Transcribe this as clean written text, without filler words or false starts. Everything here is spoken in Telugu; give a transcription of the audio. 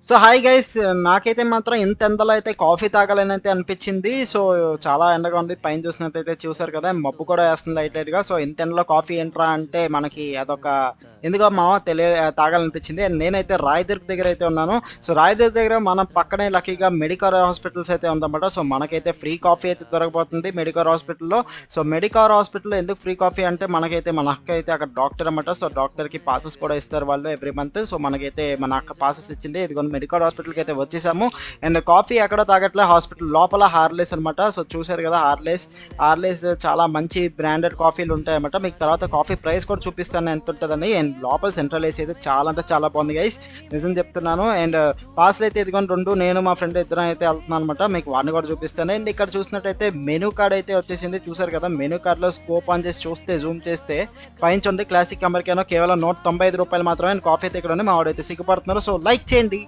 సో హాయ్ గైస్, నాకైతే మాత్రం ఇంత ఎండలో అయితే కాఫీ తాగాలని అయితే అనిపించింది. సో చాలా ఎండగా ఉంది. పైన చూసినట్టయితే చూసారు కదా, మబ్బు కూడా వేస్తుంది లైట్ లైట్గా. సో ఇంత ఎండలో కాఫీ ఏంట్రా అంటే మనకి అదొక ఎందుకో మా తాగాలనిపించింది. అండ్ నేనైతే రాయదుర్గ్ దగ్గర అయితే ఉన్నాను. సో రాయదుర్గ్ దగ్గర మన పక్కనే లక్కీగా మెడికవర్ హాస్పిటల్స్ అయితే ఉందన్నమాట. సో మనకైతే ఫ్రీ కాఫీ అయితే దొరకబోతుంది మెడికవర్ హాస్పిటల్లో. సో మెడికవర్ హాస్పిటల్లో ఎందుకు ఫ్రీ కాఫీ అంటే మనకైతే మన అక్క అయితే అక్కడ డాక్టర్ అనమాట. సో డాక్టర్కి పాసెస్ కూడా ఇస్తారు వాళ్ళు ఎవ్రీ మంత్. సో మనకైతే మన అక్క పాసెస్ ఇచ్చింది. ఇదిగోండి మెడికల్ హాస్పిటల్కి అయితే వచ్చేసాము. అండ్ కాఫీ ఎక్కడ తాగట్లే, హాస్పిటల్ లోపల హార్లేస్ అనమాట. సో చూసారు కదా, హార్లేస్ చాలా మంచి బ్రాండెడ్ కాఫీలు ఉంటాయి అనమాట. మీకు తర్వాత కాఫీ ప్రైస్ కూడా చూపిస్తాను ఎంత ఉంటుందని. అండ్ లోపల సెంట్రల్ ఏసీ అయితే చాలా అంటే చాలా బాగుంది గైస్, నిజం చెప్తున్నాను. అండ్ పాస్లు అయితే ఇదిగోండి రెండు, నేను మా ఫ్రెండ్ ఇద్దరం అయితే వెళ్తున్నాను అనమాట. మీకు వాడిని కూడా చూపిస్తాను. అండ్ ఇక్కడ చూసినట్టయితే మెనూ కార్డ్ అయితే వచ్చేసింది. చూసారు కదా, మెనూ కార్డ్లో స్కోప్ ఆన్ చేసి చూస్తే, జూమ్ చేస్తే పైన చూడండి క్లాసిక్ అమెరికానో కేవలం 195 రూపాయలు మాత్రమే. కాఫీ అయితే ఇక్కడ ఉంది. మా వాడైతే సిగ్గుపడుతున్నారు. సో లైక్ చేయండి.